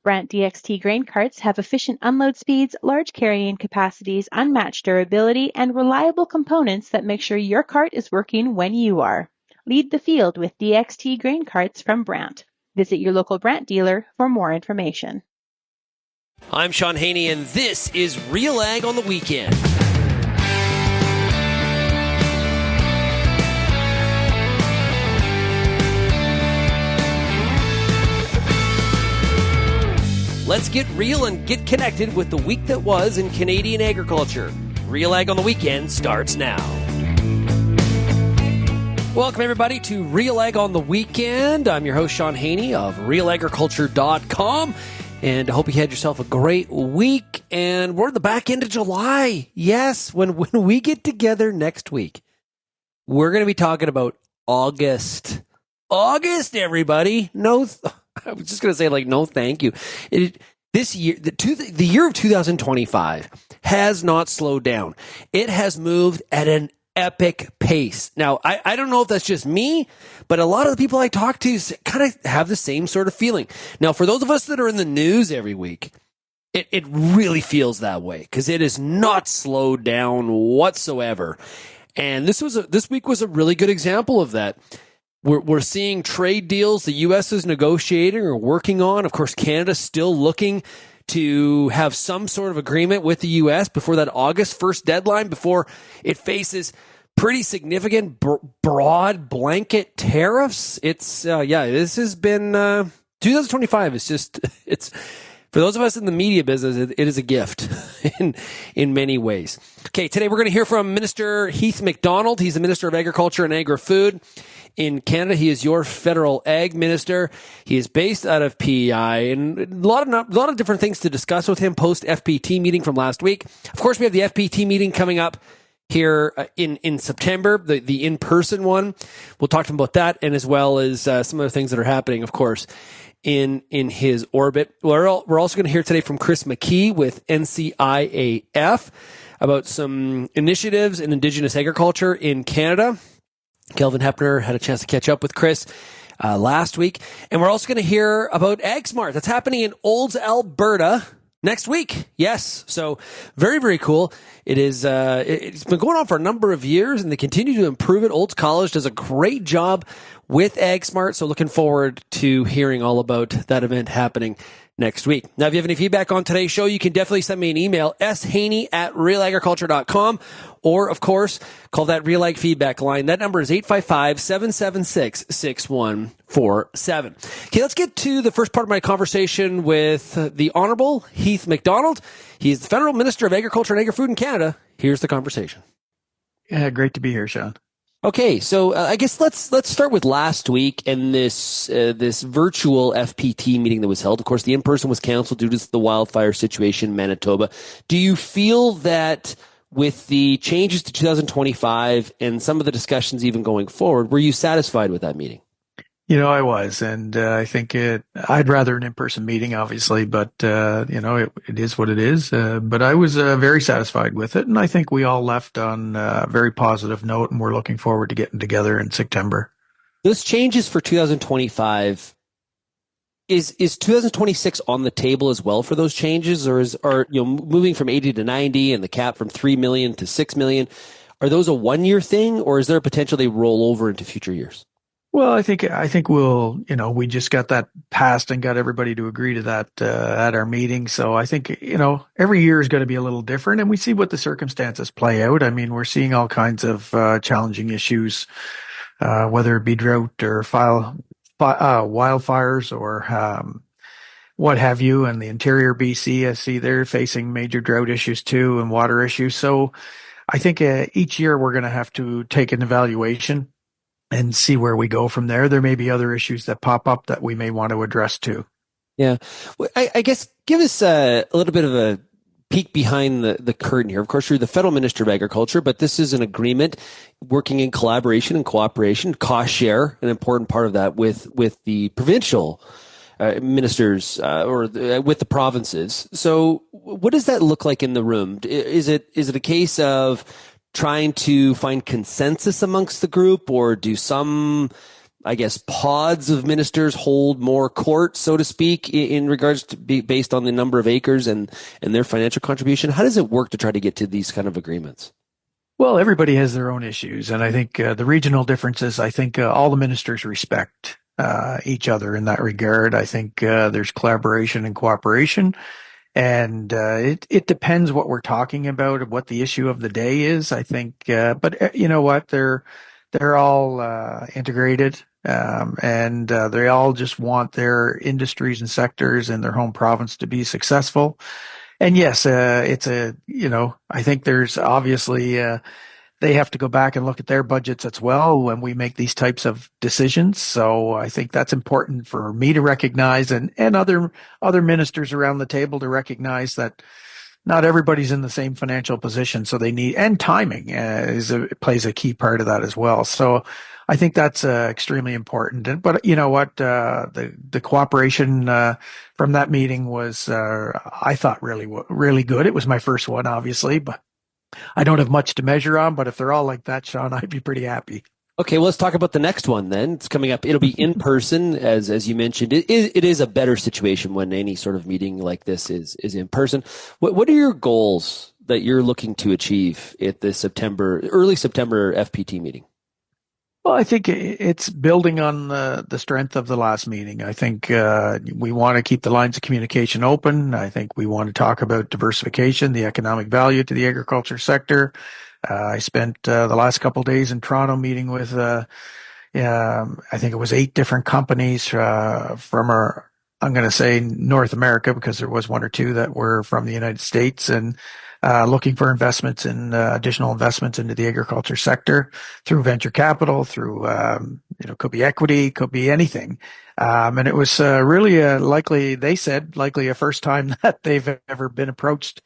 Brant DXT grain carts have efficient unload speeds, large carrying capacities, unmatched durability, and reliable components that make sure your cart is working when you are. Lead the field with DXT grain carts from Brant. Visit your local Brant dealer for more information. I'm Shaun Haney, and this is RealAg on the Weekend. Let's get real and get connected with the week that was in Canadian agriculture. RealAg on the Weekend starts now. Welcome, everybody, to RealAg on the Weekend. I'm your host, Shaun Haney of RealAgriculture.com. And I hope you had yourself a great week. And we're at the back end of July. Yes, when we get together next week, we're going to be talking about August. August, everybody. No, I was just going to say, no, thank you. This year, the year of 2025 has not slowed down. It has moved at an epic pace. Now, I don't know if that's just me, but a lot of the people I talk to kind of have the same sort of feeling. Now, for those of us that are in the news every week, it really feels that way because it is not slowed down whatsoever. And this week was a really good example of that. We're seeing trade deals the U.S. is negotiating or working on. Of course, Canada's still looking to have some sort of agreement with the U.S. before that August 1st deadline, before it faces pretty significant broad blanket tariffs. This has been 2025. It's for those of us in the media business, it is a gift in many ways. Okay, today we're going to hear from Minister Heath MacDonald. He's the Minister of Agriculture and Agri-Food in Canada. He is your federal ag minister. He is based out of PEI, and a lot of different things to discuss with him post FPT meeting from last week. Of course, we have the FPT meeting coming up here in September, the in-person one. We'll talk to him about that, and as well as some other things that are happening, of course, in his orbit. We're also going to hear today from Chris McKee with NCIAF about some initiatives in Indigenous agriculture in Canada. Kelvin Hepner had a chance to catch up with Chris last week. And we're also going to hear about AgSmart. That's happening in Olds, Alberta next week. Yes. So very, very cool. It is, it's been going on for a number of years and they continue to improve it. Olds College does a great job with AgSmart. So looking forward to hearing all about that event happening next week. Now, if you have any feedback on today's show, you can definitely send me an email, shaney@realagriculture.com, or, of course, call that RealAg feedback line. That number is 855-776-6147. Okay, let's get to the first part of my conversation with the Honorable Heath MacDonald. He is the Federal Minister of Agriculture and Agri-Food in Canada. Here's the conversation. Yeah, great to be here, Shaun. Okay, so I guess let's start with last week and this virtual FPT meeting that was held. Of course, the in-person was canceled due to the wildfire situation in Manitoba. Do you feel that with the changes to 2025 and some of the discussions even going forward, were you satisfied with that meeting? I was, and I think I'd rather an in-person meeting, obviously, but, it is what it is. But I was very satisfied with it, and I think we all left on a very positive note, and we're looking forward to getting together in September. Those changes for 2025, is 2026 on the table as well for those changes, or are moving from 80 to 90 and the cap from 3 million to 6 million, are those a one-year thing, or is there a potential they roll over into future years? Well, I think we'll, we just got that passed and got everybody to agree to that at our meeting. So I think, every year is going to be a little different, and we see what the circumstances play out. I mean, we're seeing all kinds of challenging issues, whether it be drought or wildfires or what have you. And the interior BC, I see they're facing major drought issues too and water issues. So I think each year we're going to have to take an evaluation and see where we go from there. There may be other issues that pop up that we may want to address too. Yeah. Well, I guess give us a little bit of a peek behind the curtain here. Of course, you're the Federal Minister of Agriculture, but this is an agreement working in collaboration and cooperation, cost share, an important part of that with the provincial ministers with the provinces. So what does that look like in the room? Is it a case of trying to find consensus amongst the group, or do some I guess, pods of ministers hold more court, so to speak, in regards to based on the number of acres and their financial contribution? How does it work to try to get to these kind of agreements? Well, everybody has their own issues, and I think the regional differences, I think all the ministers respect each other in that regard. I think there's collaboration and cooperation, and it depends what we're talking about, what the issue of the day is. I think, but you know what, they're all integrated, and they all just want their industries and sectors in their home province to be successful. And yes, I think there's obviously, they have to go back and look at their budgets as well when we make these types of decisions. So I think that's important for me to recognize, and other ministers around the table to recognize that not everybody's in the same financial position. So they need, and timing plays a key part of that as well. So I think that's extremely important. But you know what, the cooperation from that meeting was, I thought, really good. It was my first one, obviously, but I don't have much to measure on. But if they're all like that, Shaun, I'd be pretty happy. Okay, well, let's talk about the next one then. It's coming up. It'll be in person, as you mentioned. It is a better situation when any sort of meeting like this is in person. What are your goals that you're looking to achieve at the early September FPT meeting? Well, I think it's building on the strength of the last meeting. I think we want to keep the lines of communication open. I think we want to talk about diversification, the economic value to the agriculture sector. I spent the last couple of days in Toronto meeting with, I think it was 8 different companies from I'm going to say North America, because there was 1 or 2 that were from the United States, and looking for investments in additional investments into the agriculture sector through venture capital, through could be equity, could be anything. And it was really they said likely a first time that they've ever been approached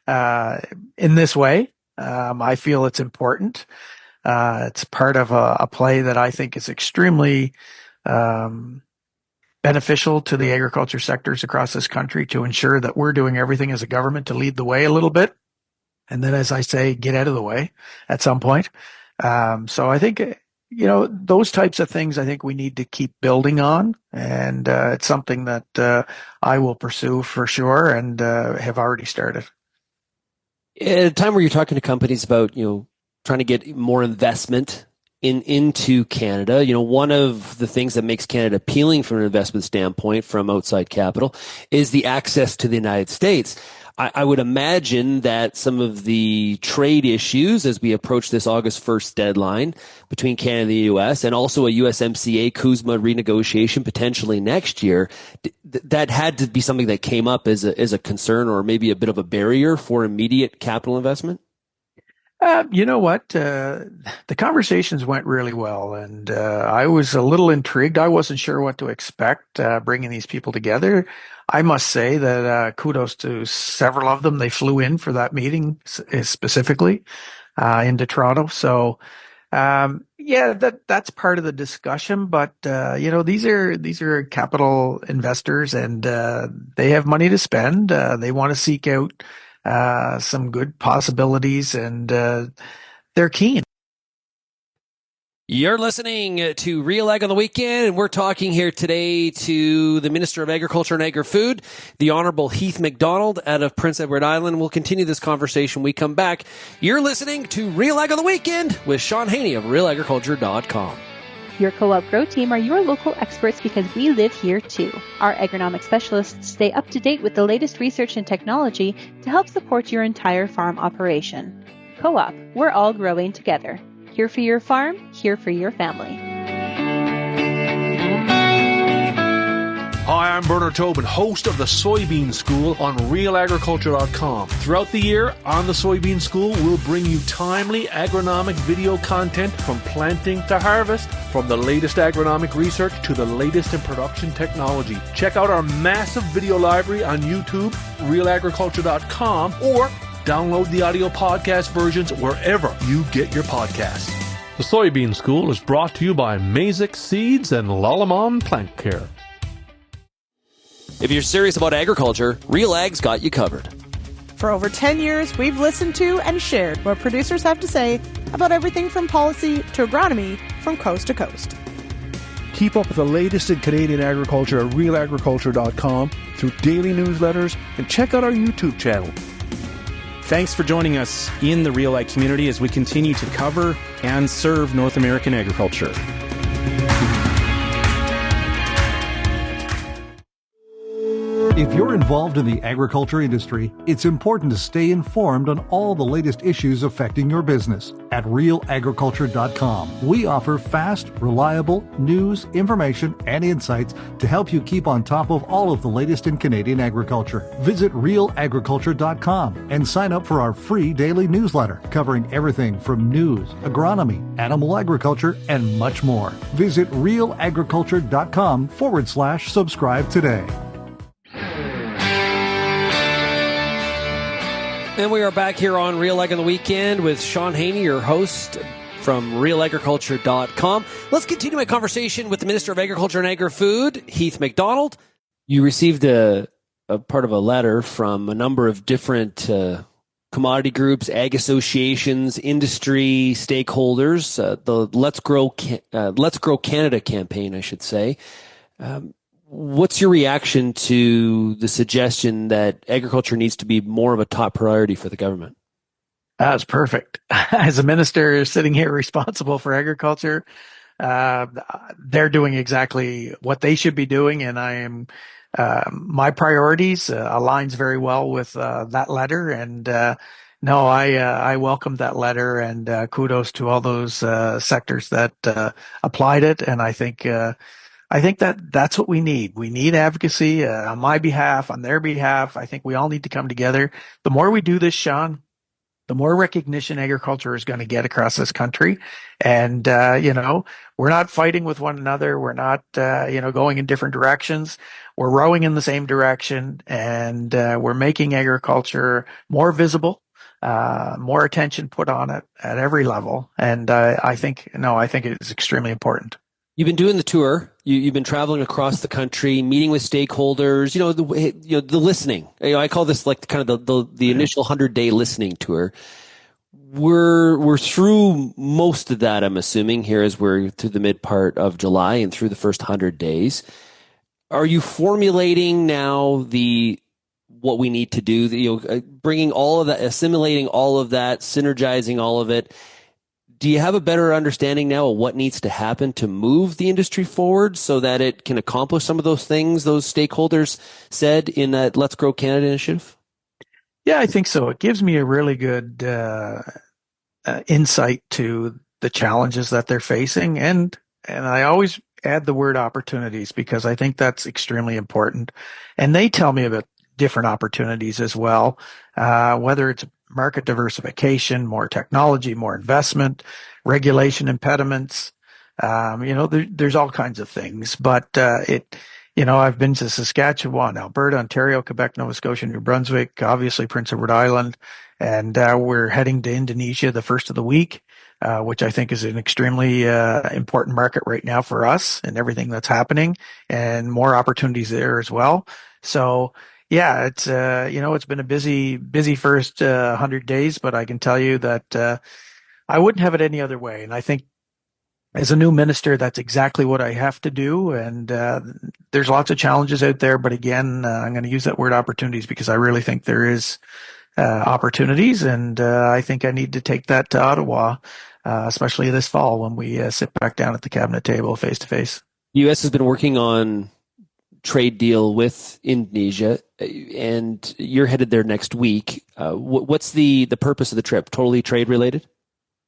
in this way. I feel it's important. It's part of a play that I think is extremely beneficial to the agriculture sectors across this country, to ensure that we're doing everything as a government to lead the way a little bit. And then, as I say, get out of the way at some point. So I think, those types of things, I think we need to keep building on. And it's something that I will pursue for sure, and have already started. At a time where you're talking to companies about, trying to get more investment into Canada, one of the things that makes Canada appealing from an investment standpoint from outside capital is the access to the United States. I would imagine that some of the trade issues as we approach this August 1st deadline between Canada and the U.S., and also a USMCA CUSMA renegotiation potentially next year, that had to be something that came up as a concern, or maybe a bit of a barrier for immediate capital investment? You know what? The conversations went really well, and I was a little intrigued. I wasn't sure what to expect bringing these people together. I must say that kudos to several of them. They flew in for that meeting specifically into Toronto. So that's part of the discussion. But these are capital investors, and they have money to spend. They want to seek out some good possibilities, and they're keen. You're listening to RealAg on the Weekend, and we're talking here today to the Minister of Agriculture and Agri-Food, the Honourable Heath MacDonald out of Prince Edward Island. We'll continue this conversation when we come back. You're listening to RealAg on the Weekend with Shaun Haney of RealAgriculture.com. Your co-op grow team are your local experts, because we live here too. Our agronomic specialists stay up to date with the latest research and technology to help support your entire farm operation. Co-op, we're all growing together. Here for your farm, here for your family. Hi, I'm Bernard Tobin, host of the Soybean School on RealAgriculture.com. Throughout the year, on the Soybean School, we'll bring you timely agronomic video content from planting to harvest, from the latest agronomic research to the latest in production technology. Check out our massive video library on YouTube, RealAgriculture.com, or download the audio podcast versions wherever you get your podcasts. The Soybean School is brought to you by Mazik Seeds and Lalamon Plant Care. If you're serious about agriculture, RealAg's got you covered. For over 10 years, we've listened to and shared what producers have to say about everything from policy to agronomy from coast to coast. Keep up with the latest in Canadian agriculture at RealAgriculture.com through daily newsletters and check out our YouTube channel. Thanks for joining us in the RealAg community as we continue to cover and serve North American agriculture. If you're involved in the agriculture industry, it's important to stay informed on all the latest issues affecting your business. At RealAgriculture.com, we offer fast, reliable news, information, and insights to help you keep on top of all of the latest in Canadian agriculture. Visit RealAgriculture.com and sign up for our free daily newsletter covering everything from news, agronomy, animal agriculture, and much more. Visit RealAgriculture.com/subscribe today. And we are back here on RealAg on the Weekend with Shaun Haney, your host from RealAgriculture.com. Let's continue my conversation with the Minister of Agriculture and Agri-Food, Heath MacDonald. You received a part of a letter from a number of different commodity groups, ag associations, industry stakeholders, the Let's Grow Canada campaign, I should say. What's your reaction to the suggestion that agriculture needs to be more of a top priority for the government? That's perfect. As a minister sitting here responsible for agriculture, they're doing exactly what they should be doing, and I am my priorities aligns very well with that letter. And no, I welcome that letter, and kudos to all those sectors that applied it. And I think that's what we need. We need advocacy on my behalf, on their behalf. I think we all need to come together. The more we do this, Shaun, the more recognition agriculture is going to get across this country. And, we're not fighting with one another. We're not, going in different directions. We're rowing in the same direction, and we're making agriculture more visible, more attention put on it at every level. And I think it is extremely important. You've been doing the tour. You've been traveling across the country, meeting with stakeholders. The listening. I call this like kind of the initial 100-day listening tour. We're through most of that, I'm assuming, here as we're through the mid part of July and through the first 100 days. Are you formulating now what we need to do? Bringing all of that, assimilating all of that, synergizing all of it. Do you have a better understanding now of what needs to happen to move the industry forward so that it can accomplish some of those things those stakeholders said in that Let's Grow Canada initiative? Yeah, I think so. It gives me a really good insight to the challenges that they're facing. And I always add the word opportunities because I think that's extremely important. And they tell me about different opportunities as well, whether it's market diversification, more technology, more investment, regulation impediments. There's all kinds of things, but I've been to Saskatchewan, Alberta, Ontario, Quebec, Nova Scotia, New Brunswick, obviously Prince Edward Island, and we're heading to Indonesia the first of the week, which I think is an extremely important market right now for us and everything that's happening, and more opportunities there as well. So yeah, it's been a busy first 100 days, but I can tell you that I wouldn't have it any other way. And I think as a new minister, that's exactly what I have to do. And there's lots of challenges out there, but again, I'm going to use that word opportunities because I really think there is opportunities, and I think I need to take that to Ottawa, especially this fall when we sit back down at the cabinet table face to face. The U.S. has been working on trade deal with Indonesia, and you're headed there next week. What's the purpose of the trip? Totally trade related?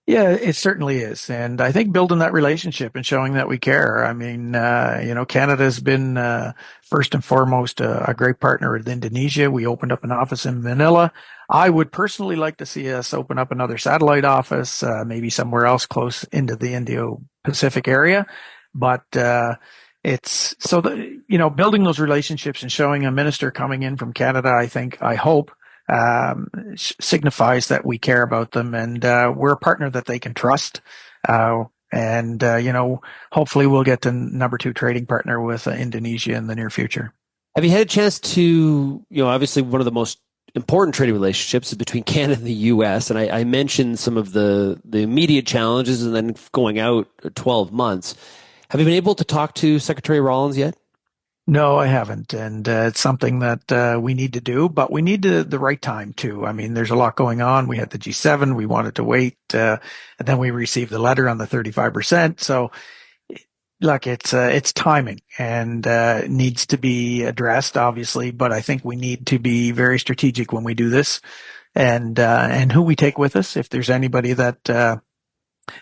Yeah, it certainly is. And I think building that relationship and showing that we care. I mean, Canada's been first and foremost a great partner with Indonesia. We opened up an office in Manila. I would personally like to see us open up another satellite office, maybe somewhere else close into the Indo-Pacific area. But it's so that, building those relationships and showing a minister coming in from Canada, I hope, signifies that we care about them, and we're a partner that they can trust. Hopefully we'll get to number 2 trading partner with Indonesia in the near future. Have you had a chance to, obviously one of the most important trading relationships is between Canada and the U.S., and I mentioned some of the immediate challenges and then going out 12 months. Have you been able to talk to Secretary Rollins yet? No, I haven't. And it's something that we need to do, but we need the right time too. I mean, there's a lot going on. We had the G7. We wanted to wait. And then we received the letter on the 35%. So look, it's timing and it needs to be addressed, obviously, but I think we need to be very strategic when we do this and who we take with us. If there's anybody that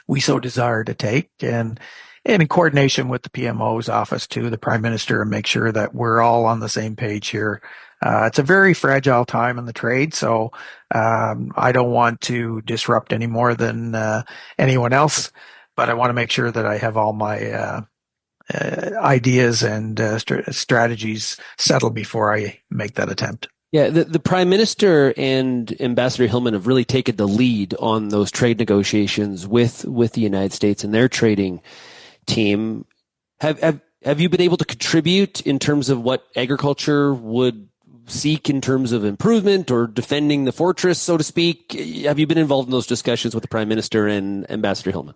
we so desire to take, and in coordination with the PMO's office too, the Prime Minister, and make sure that we're all on the same page here. It's a very fragile time in the trade, so I don't want to disrupt any more than anyone else, but I want to make sure that I have all my ideas and strategies settled before I make that attempt. Yeah, the Prime Minister and Ambassador Hillman have really taken the lead on those trade negotiations with the United States and their trading team. Have you been able to contribute in terms of what agriculture would seek in terms of improvement or defending the fortress, so to speak? Have you been involved in those discussions with the Prime Minister and Ambassador Hillman?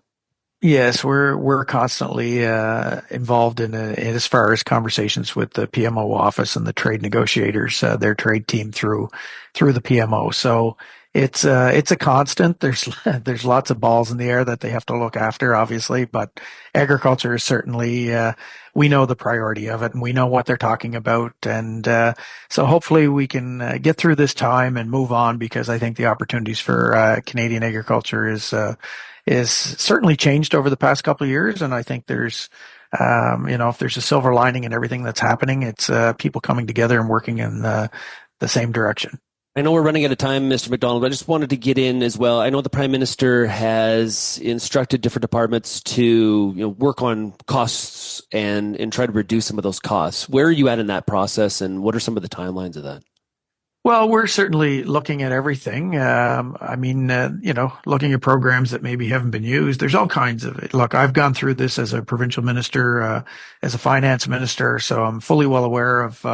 Yes, we're constantly involved in as far as conversations with the PMO office and the trade negotiators, their trade team through the PMO. So it's a constant. There's lots of balls in the air that they have to look after, obviously, but agriculture is certainly we know the priority of it and we know what they're talking about, and so hopefully we can get through this time and move on, because I think the opportunities for Canadian agriculture is certainly changed over the past couple of years. And I think there's, if there's a silver lining in everything that's happening, it's people coming together and working in the same direction. I know we're running out of time, Mr. MacDonald, but I just wanted to get in as well. I know the Prime Minister has instructed different departments to work on costs and try to reduce some of those costs. Where are you at in that process, and what are some of the timelines of that? Well, we're certainly looking at everything. Looking at programs that maybe haven't been used. There's all kinds of it. Look, I've gone through this as a provincial minister, as a finance minister, so I'm fully well aware of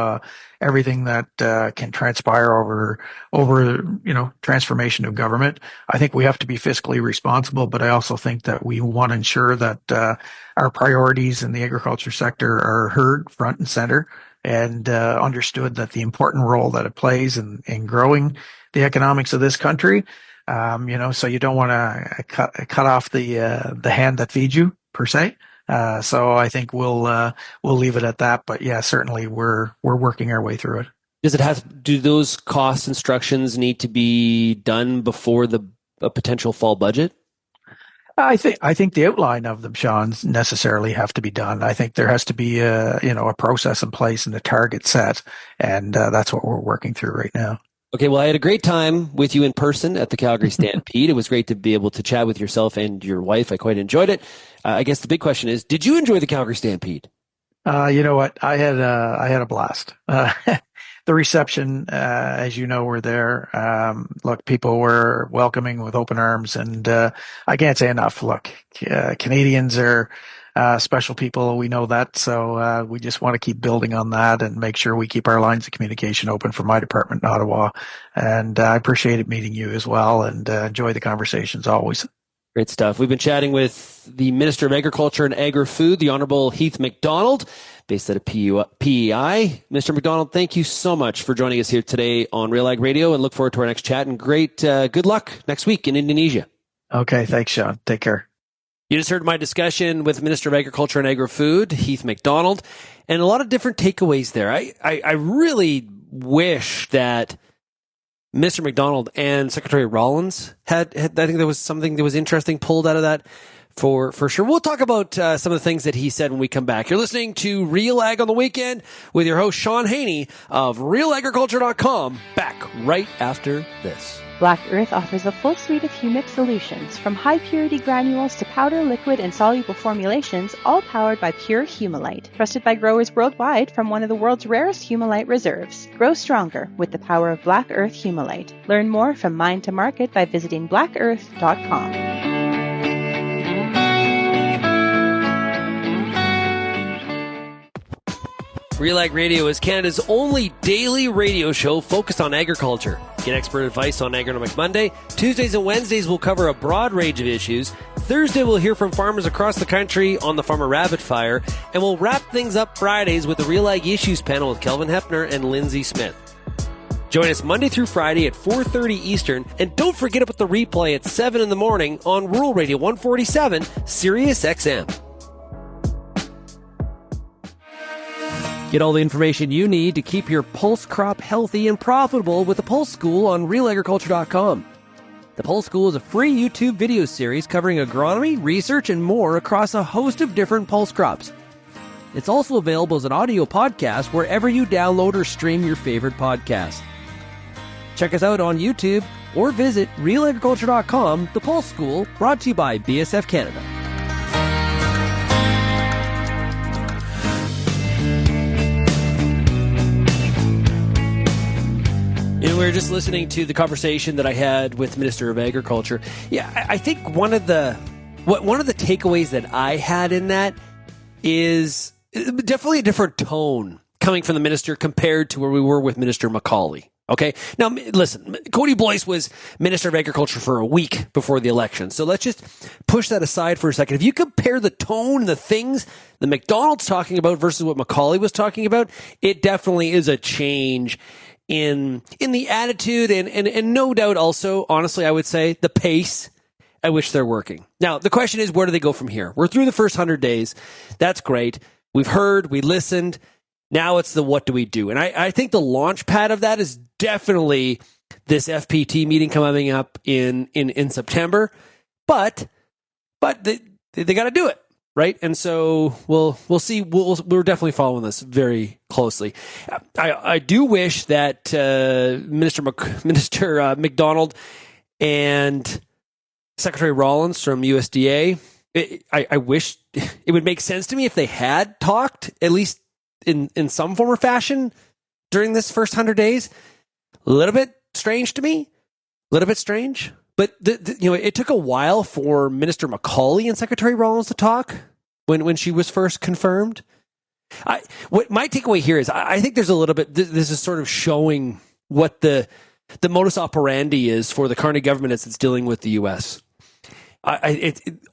everything that can transpire over transformation of government. I think we have to be fiscally responsible, but I also think that we want to ensure that our priorities in the agriculture sector are heard front and center, and understood that the important role that it plays in growing the economics of this country. So you don't want to cut off the hand that feeds you, per se. So I think we'll leave it at that. But yeah, certainly we're working our way through it. Do those cost instructions need to be done before a potential fall budget? I think the outline of them, Shaun, necessarily have to be done. I think there has to be a process in place and a target set, and that's what we're working through right now. Okay, well, I had a great time with you in person at the Calgary Stampede. It was great to be able to chat with yourself and your wife. I quite enjoyed it. I guess the big question is, did you enjoy the Calgary Stampede? You know what? I had a blast. The reception, as you know, were there. Look, people were welcoming with open arms, and I can't say enough. Look, Canadians are special people. We know that, so we just want to keep building on that and make sure we keep our lines of communication open for my department in Ottawa. And I appreciated meeting you as well, and enjoy the conversations always. Great stuff. We've been chatting with the Minister of Agriculture and Agri-Food, the Honourable Heath MacDonald, based out of PEI. Mr. MacDonald, thank you so much for joining us here today on RealAg Radio, and look forward to our next chat. And great, good luck next week in Indonesia. Okay, thanks, Shaun. Take care. You just heard my discussion with Minister of Agriculture and Agri-Food, Heath MacDonald, and a lot of different takeaways there. I really wish that Mr. MacDonald and Secretary Rollins had I think there was something that was interesting pulled out of that for sure. We'll talk about some of the things that he said when we come back. You're listening to Real Ag on the Weekend with your host, Shaun Haney of RealAgriculture.com, back right after this. Black Earth offers a full suite of humic solutions, from high-purity granules to powder, liquid, and soluble formulations, all powered by pure Humulite. Trusted by growers worldwide from one of the world's rarest Humulite reserves. Grow stronger with the power of Black Earth Humulite. Learn more from mine to market by visiting blackearth.com. RealAg Radio is Canada's only daily radio show focused on agriculture. Get expert advice on Agronomic Monday. Tuesdays and Wednesdays will cover a broad range of issues. Thursday we'll hear from farmers across the country on the Farmer Rapid Fire. And we'll wrap things up Fridays with the RealAg Issues panel with Kelvin Hepner and Lindsay Smith. Join us Monday through Friday at 4:30 Eastern. And don't forget about the replay at 7 in the morning on Rural Radio 147, Sirius XM. Get all the information you need to keep your pulse crop healthy and profitable with the Pulse School on RealAgriculture.com. The Pulse School is a free YouTube video series covering agronomy, research, and more across a host of different pulse crops. It's also available as an audio podcast wherever you download or stream your favorite podcast. Check us out on YouTube or visit RealAgriculture.com. The Pulse School, brought to you by BSF Canada. And we were just listening to the conversation that I had with Minister of Agriculture. Yeah, I think one of the takeaways that I had in that is definitely a different tone coming from the minister compared to where we were with Minister McCauley. Okay. Now, listen, Cody Boyce was Minister of Agriculture for a week before the election. So let's just push that aside for a second. If you compare the tone and the things that McDonald's talking about versus what McCauley was talking about, it definitely is a change in the attitude and no doubt also, honestly, I would say the pace at which they're working. Now, the question is, where do they go from here? We're through the first 100 days. That's great. We've heard, we listened. Now it's the what do we do? And I think the launch pad of that is definitely this FPT meeting coming up in September. But they got to do it, right? And so we'll see. We're definitely following this very closely. I do wish that Minister MacDonald and Secretary Rollins from USDA, I wish it would make sense to me if they had talked, at least in some form or fashion, during this first 100 days. A little bit strange to me. A little bit strange. But it took a while for Minister McCauley and Secretary Rollins to talk when she was first confirmed. What my takeaway here is, I think there's a little bit. This is sort of showing what the modus operandi is for the Carney government as it's dealing with the U.S.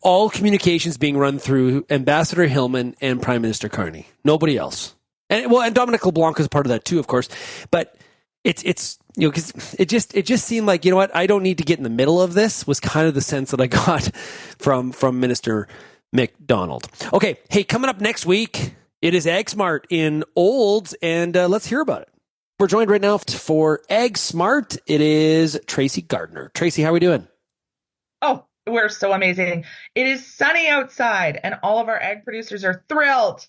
All communications being run through Ambassador Hillman and Prime Minister Carney. Nobody else. And Dominic LeBlanc is part of that too, of course. But it's because it just seemed like, you know what, I don't need to get in the middle of this, was kind of the sense that I got from Minister MacDonald. Okay, hey, coming up next week, it is AgSmart in Olds, and let's hear about it. We're joined right now for AgSmart. It is Tracy Gardner. Tracy, how are we doing? Oh, we're so amazing. It is sunny outside, and all of our ag producers are thrilled.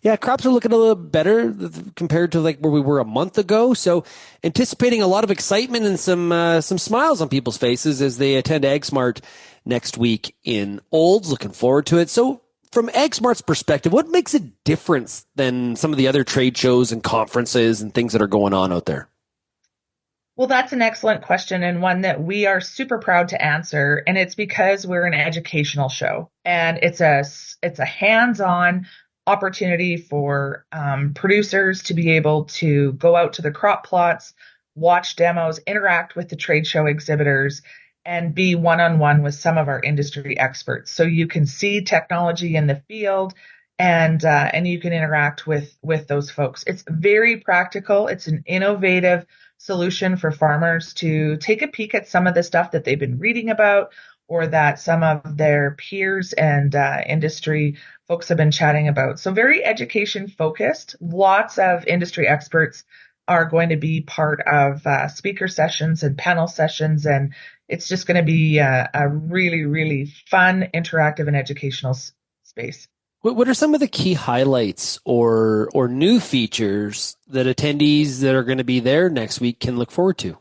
Yeah, crops are looking a little better compared to like where we were a month ago. So anticipating a lot of excitement and some smiles on people's faces as they attend AgSmart next week in Olds. Looking forward to it. So from AgSmart's perspective, what makes a difference than some of the other trade shows and conferences and things that are going on out there? Well, that's an excellent question, and one that we are super proud to answer. And it's because we're an educational show, and it's a hands-on opportunity for producers to be able to go out to the crop plots, watch demos, interact with the trade show exhibitors, and be one-on-one with some of our industry experts. So you can see technology in the field, and you can interact with those folks. It's very practical. It's an innovative solution for farmers to take a peek at some of the stuff that they've been reading about, or that some of their peers and industry folks have been chatting about. So very education focused. Lots of industry experts are going to be part of speaker sessions and panel sessions, and it's just going to be a really, really fun, interactive, and educational space. What are some of the key highlights or new features that attendees that are going to be there next week can look forward to?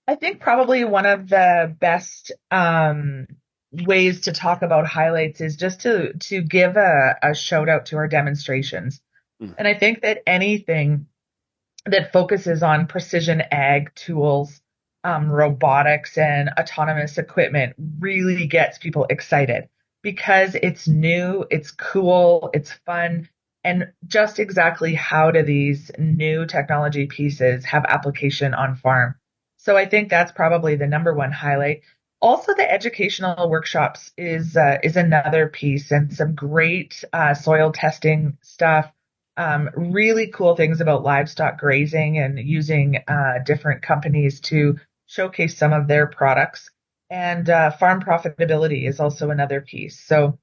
I think probably one of the best ways to talk about highlights is just to give a shout out to our demonstrations. And I think that anything that focuses on precision ag tools, robotics, and autonomous equipment really gets people excited, because it's new, it's cool, it's fun, and just exactly how do these new technology pieces have application on farm. So I think that's probably the number one highlight. Also, the educational workshops is another piece, and some great soil testing stuff. Really cool things about livestock grazing and using different companies to showcase some of their products. And farm profitability is also another piece. So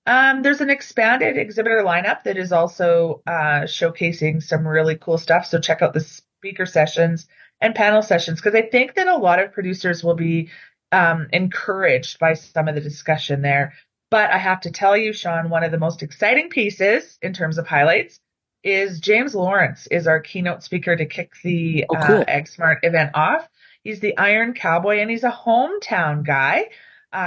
there's an expanded exhibitor lineup that is also showcasing some really cool stuff. So check out the speaker sessions and panel sessions, because I think that a lot of producers will be encouraged by some of the discussion there. But I have to tell you, Shaun, one of the most exciting pieces in terms of highlights is James Lawrence is our keynote speaker to kick the cool. AgSmart event off. He's the Iron Cowboy, and he's a hometown guy.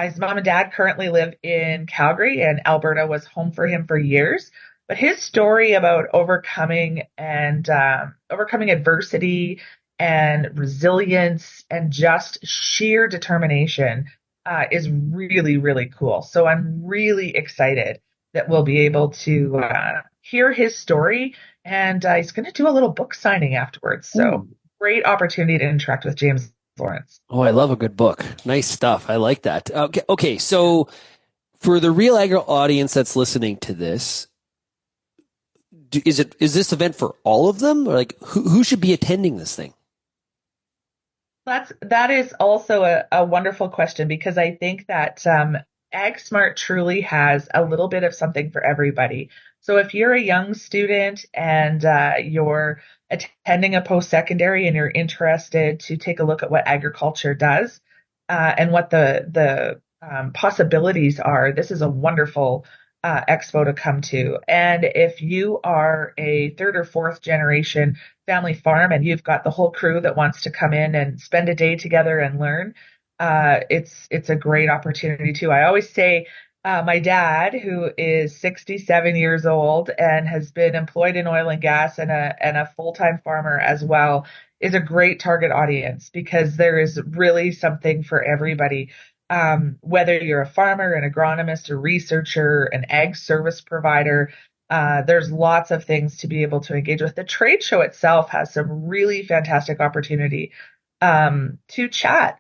His mom and dad currently live in Calgary, and Alberta was home for him for years. But his story about overcoming adversity and resilience and just sheer determination is really, really cool. So I'm really excited that we'll be able to hear his story, and he's going to do a little book signing afterwards. So great opportunity to interact with James Lawrence. Oh, I love a good book. Nice stuff. I like that. Okay. So for the Real Agri audience that's listening to this, is this event for all of them? Or like who should be attending this thing? That is also a wonderful question, because I think that AgSmart truly has a little bit of something for everybody. So if you're a young student and you're attending a post-secondary and you're interested to take a look at what agriculture does and what the possibilities are, this is a wonderful expo to come to. And if you are a third or fourth generation family farm and you've got the whole crew that wants to come in and spend a day together and learn, it's a great opportunity too. I always say my dad, who is 67 years old and has been employed in oil and gas and a full-time farmer as well, is a great target audience, because there is really something for everybody. Whether you're a farmer, an agronomist, a researcher, an ag service provider, there's lots of things to be able to engage with. The trade show itself has some really fantastic opportunity to chat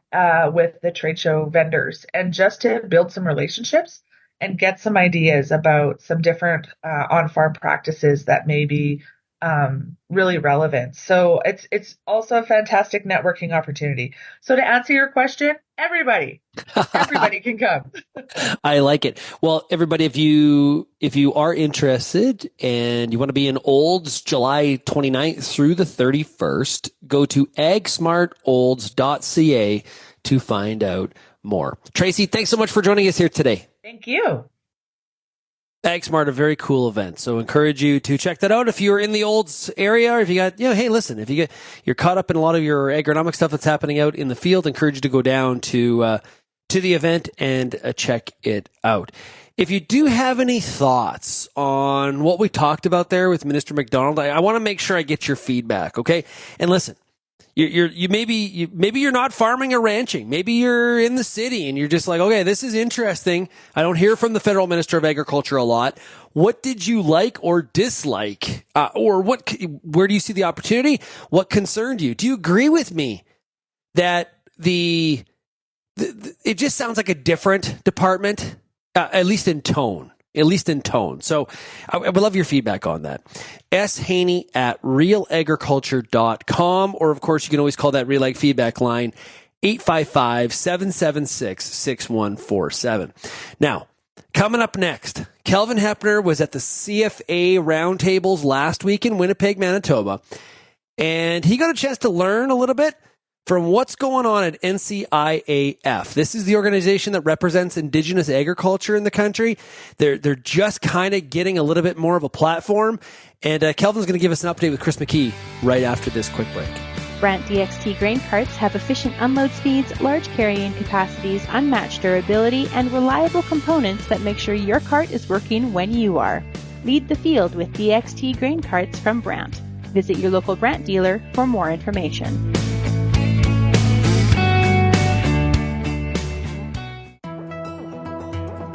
with the trade show vendors and just to build some relationships and get some ideas about some different on-farm practices that may be really relevant. So it's also a fantastic networking opportunity. So to answer your question, everybody can come. I like it. Well, everybody, if you are interested and you want to be in Olds July 29th through the 31st, go to agsmartolds.ca to find out more. Tracy, thanks so much for joining us here today. Thank you. AgSmart, a very cool event. So encourage you to check that out if you're in the Olds area, or if you got, hey, listen, if you're caught up in a lot of your agronomic stuff that's happening out in the field, encourage you to go down to the event and check it out. If you do have any thoughts on what we talked about there with Minister MacDonald, I want to make sure I get your feedback. Okay. And listen, maybe you're not farming or ranching. Maybe you're in the city and you're just like, okay, this is interesting. I don't hear from the federal minister of agriculture a lot. What did you like or dislike? Or where do you see the opportunity? What concerned you? Do you agree with me that it just sounds like a different department, at least in tone? So I would love your feedback on that. Haney at RealAgriculture.com, or of course you can always call that RealAg feedback line 855-776-6147. Now, coming up next, Kelvin Hepner was at the CFA roundtables last week in Winnipeg, Manitoba, and he got a chance to learn a little bit from what's going on at NCIAF. This is the organization that represents Indigenous agriculture in the country. They're just kind of getting a little bit more of a platform. And Kelvin's going to give us an update with Chris McKee right after this quick break. Brandt DXT grain carts have efficient unload speeds, large carrying capacities, unmatched durability, and reliable components that make sure your cart is working when you are. Lead the field with DXT grain carts from Brandt. Visit your local Brandt dealer for more information.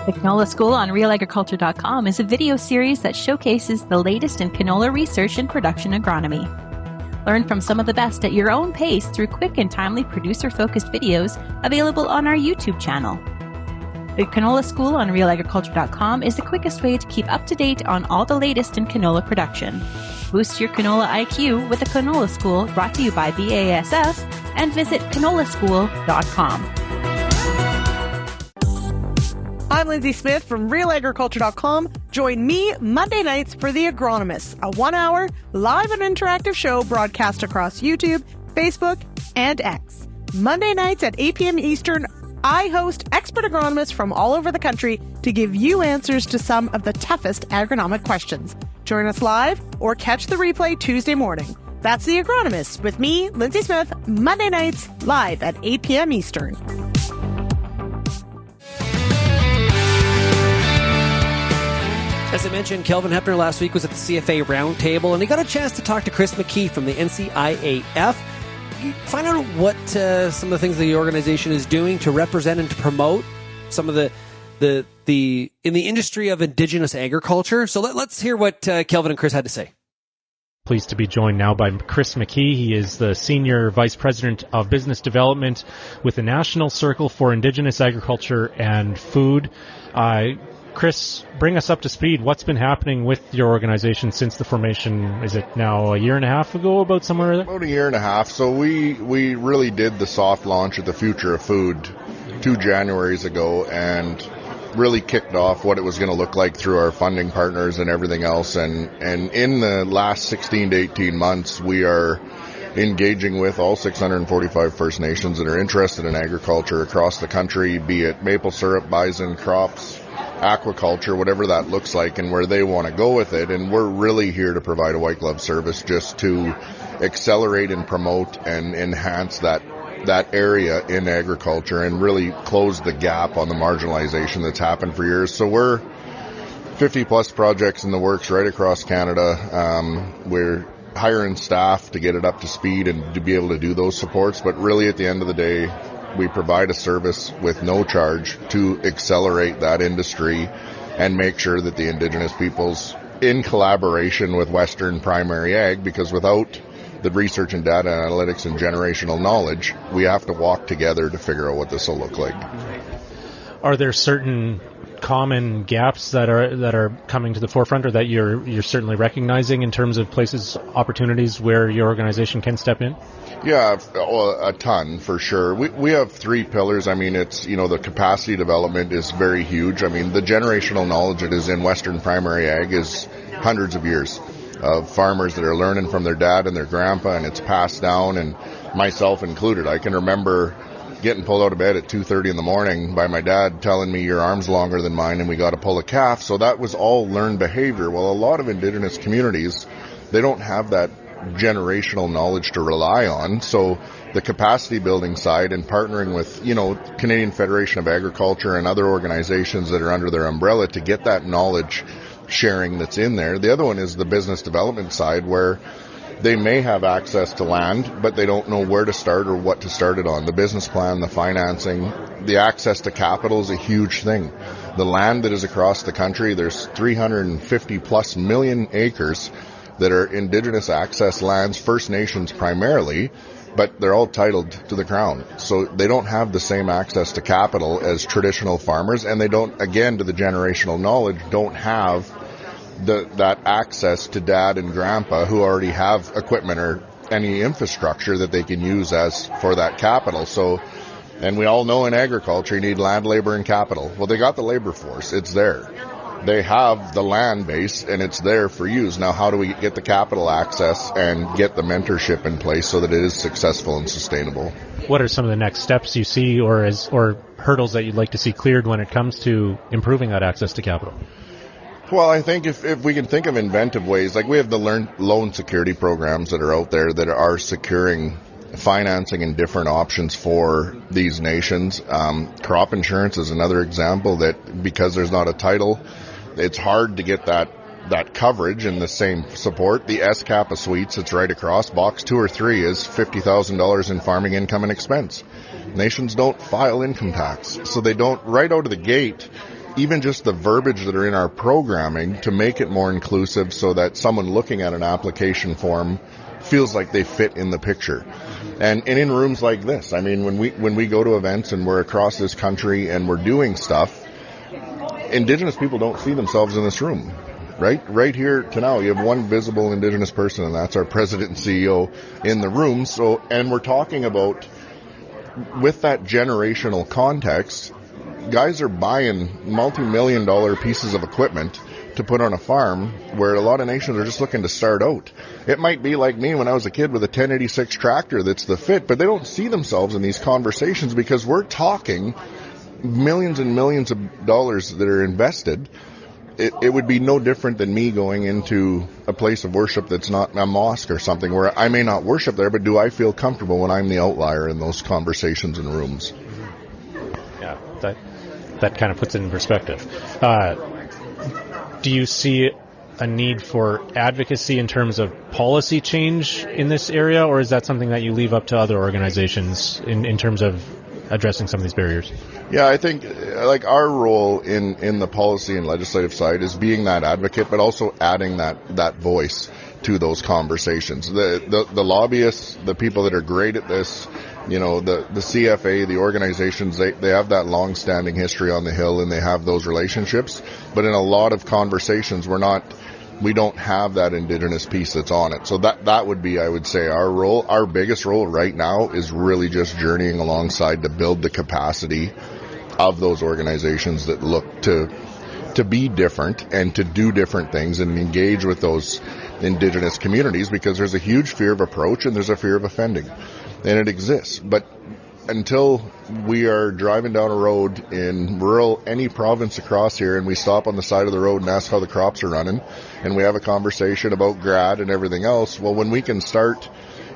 The Canola School on RealAgriculture.com is a video series that showcases the latest in canola research and production agronomy. Learn from some of the best at your own pace through quick and timely producer-focused videos available on our YouTube channel. The Canola School on RealAgriculture.com is the quickest way to keep up to date on all the latest in canola production. Boost your canola IQ with the Canola School, brought to you by BASF, and visit canolaschool.com. I'm Lindsay Smith from RealAgriculture.com. Join me Monday nights for The Agronomists, a 1-hour live and interactive show broadcast across YouTube, Facebook, and X. Monday nights at 8 p.m. Eastern, I host expert agronomists from all over the country to give you answers to some of the toughest agronomic questions. Join us live or catch the replay Tuesday morning. That's The Agronomists with me, Lindsay Smith, Monday nights live at 8 p.m. Eastern. As I mentioned, Kelvin Hepner last week was at the CFA Roundtable, and he got a chance to talk to Chris McKee from the NCIAF. Find out what some of the things the organization is doing to represent and to promote some of the in the industry of Indigenous agriculture. So let's hear what Kelvin and Chris had to say. Pleased to be joined now by Chris McKee. He is the Senior Vice President of Business Development with the National Circle for Indigenous Agriculture and Food. Chris, bring us up to speed. What's been happening with your organization since the formation? Is it now a year and a half ago, about somewhere there? About a year and a half. So we really did the soft launch of the Future of Food 2 Januaries ago and really kicked off what it was going to look like through our funding partners and everything else. And in the last 16 to 18 months, we are engaging with all 645 First Nations that are interested in agriculture across the country, be it maple syrup, bison, crops, aquaculture, whatever that looks like and where they want to go with it. And we're really here to provide a white glove service just to accelerate and promote and enhance that area in agriculture and really close the gap on the marginalization that's happened for years. So we're 50 plus projects in the works right across Canada. We're hiring staff to get it up to speed and to be able to do those supports. But really at the end of the day, we provide a service with no charge to accelerate that industry and make sure that the Indigenous peoples, in collaboration with Western Primary Ag, because without the research and data analytics and generational knowledge, we have to walk together to figure out what this will look like. Are there certain common gaps that are coming to the forefront, or that you're certainly recognizing in terms of places, opportunities where your organization can step in? Yeah, a ton for sure. We have 3 pillars. I mean, it's, the capacity development is very huge. I mean, the generational knowledge that is in Western Primary Ag is hundreds of years of farmers that are learning from their dad and their grandpa, and it's passed down, and myself included. I can remember getting pulled out of bed at 2:30 in the morning by my dad telling me your arm's longer than mine and we got to pull a calf. So that was all learned behavior. Well, a lot of Indigenous communities, they don't have that generational knowledge to rely on. So the capacity building side and partnering with, Canadian Federation of Agriculture and other organizations that are under their umbrella to get that knowledge sharing that's in there. The other one is the business development side, where they may have access to land, but they don't know where to start or what to start it on. The business plan, the financing, the access to capital is a huge thing. The land that is across the country, there's 350 plus million acres that are Indigenous access lands, First Nations primarily, but they're all titled to the Crown. So they don't have the same access to capital as traditional farmers, and they don't, again, to the generational knowledge, don't have that access to dad and grandpa who already have equipment or any infrastructure that they can use as for that capital. So, and we all know in agriculture you need land, labor, and capital. Well, they got the labor force. It's there. They have the land base, and it's there for use. Now, how do we get the capital access and get the mentorship in place so that it is successful and sustainable? What are some of the next steps you see or hurdles that you'd like to see cleared when it comes to improving that access to capital? Well, I think if we can think of inventive ways, like we have the loan security programs that are out there that are securing financing and different options for these nations. Crop insurance is another example that because there's not a title, it's hard to get that coverage and the same support. The SCAP of suites, it's right across. Box 2 or 3 is $50,000 in farming income and expense. Nations don't file income tax, so they don't, right out of the gate, even just the verbiage that are in our programming to make it more inclusive so that someone looking at an application form feels like they fit in the picture. And in rooms like this, I mean, when we go to events and we're across this country and we're doing stuff, Indigenous people don't see themselves in this room. Right here to now, you have one visible Indigenous person, and that's our president and CEO in the room. So, and we're talking about, with that generational context, guys are buying multi-million-dollar pieces of equipment to put on a farm where a lot of nations are just looking to start out. It might be like me when I was a kid with a 1086 tractor that's the fit, but they don't see themselves in these conversations because we're talking millions and millions of dollars that are invested. It would be no different than me going into a place of worship that's not a mosque or something where I may not worship there, but do I feel comfortable when I'm the outlier in those conversations and rooms? Yeah, that kind of puts it in perspective. Do you see a need for advocacy in terms of policy change in this area, or is that something that you leave up to other organizations in terms of addressing some of these barriers? Yeah, I think like our role in the policy and legislative side is being that advocate, but also adding that voice to those conversations. The lobbyists, the people that are great at this, you know, the CFA, the organizations, they have that long-standing history on the Hill and they have those relationships. But in a lot of conversations, we don't have that Indigenous piece that's on it. So that would be, I would say, our role. Our biggest role right now is really just journeying alongside to build the capacity of those organizations that look to be different and to do different things and engage with those Indigenous communities, because there's a huge fear of approach and there's a fear of offending. And it exists. But until we are driving down a road in rural, any province across here, and we stop on the side of the road and ask how the crops are running, and we have a conversation about grad and everything else, well, when we can start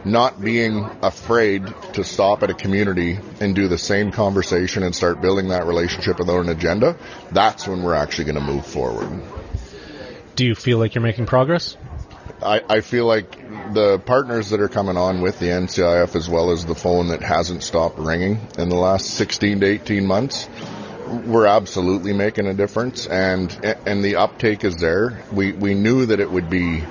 not being afraid to stop at a community and do the same conversation and start building that relationship without an agenda, that's when we're actually going to move forward. Do you feel like you're making progress? I feel like the partners that are coming on with the NCIAF, as well as the phone that hasn't stopped ringing in the last 16 to 18 months, we're absolutely making a difference, and the uptake is there. We knew that it would be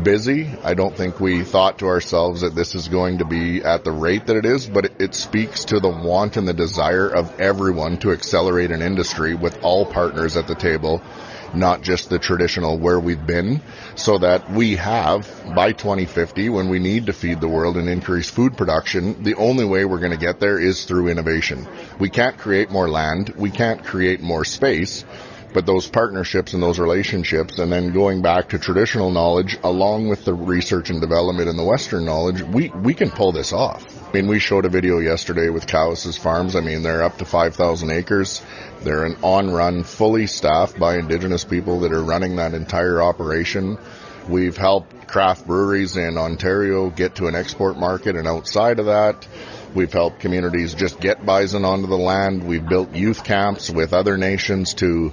busy. I don't think we thought to ourselves that this is going to be at the rate that it is, but it speaks to the want and the desire of everyone to accelerate an industry with all partners at the table, not just the traditional where we've been, so that we have, by 2050, when we need to feed the world and increase food production, the only way we're going to get there is through innovation. We can't create more land, we can't create more space, but those partnerships and those relationships, and then going back to traditional knowledge along with the research and development and the Western knowledge, we can pull this off. I mean, we showed a video yesterday with Cowis' farms. I mean, they're up to 5,000 acres. They're an on-run, fully staffed by Indigenous people that are running that entire operation. We've helped craft breweries in Ontario get to an export market, and outside of that, we've helped communities just get bison onto the land. We've built youth camps with other nations to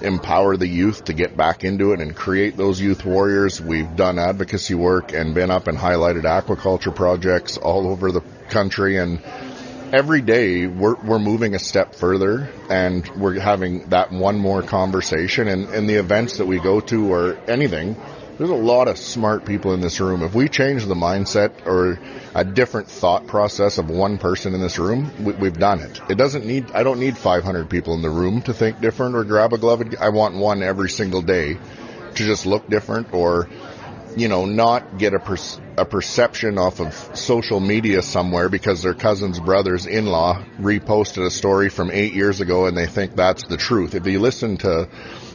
empower the youth to get back into it and create those youth warriors. We've done advocacy work and been up and highlighted aquaculture projects all over the country, and every day we're moving a step further, and we're having that one more conversation. And the events that we go to or anything, there's a lot of smart people in this room. If we change the mindset or a different thought process of one person in this room, we've done it. I don't need 500 people in the room to think different or grab a glove. I want one every single day to just look different, or, you know, not get a perception off of social media somewhere because their cousin's brother's in-law reposted a story from 8 years ago and they think that's the truth. If you listen to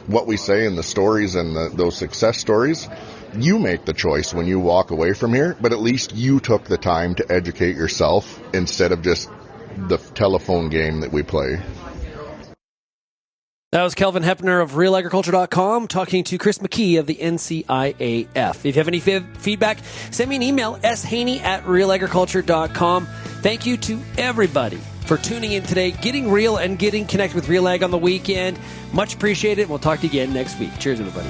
what we say in the stories and those success stories, you make the choice when you walk away from here, but at least you took the time to educate yourself instead of just the telephone game that we play. That was Kelvin Heppner of RealAgriculture.com talking to Chris McKee of the NCIAF. If you have any feedback, send me an email, shaney@RealAgriculture.com. Thank you to everybody for tuning in today, getting real and getting connected with RealAg on the weekend. Much appreciated. We'll talk to you again next week. Cheers, everybody.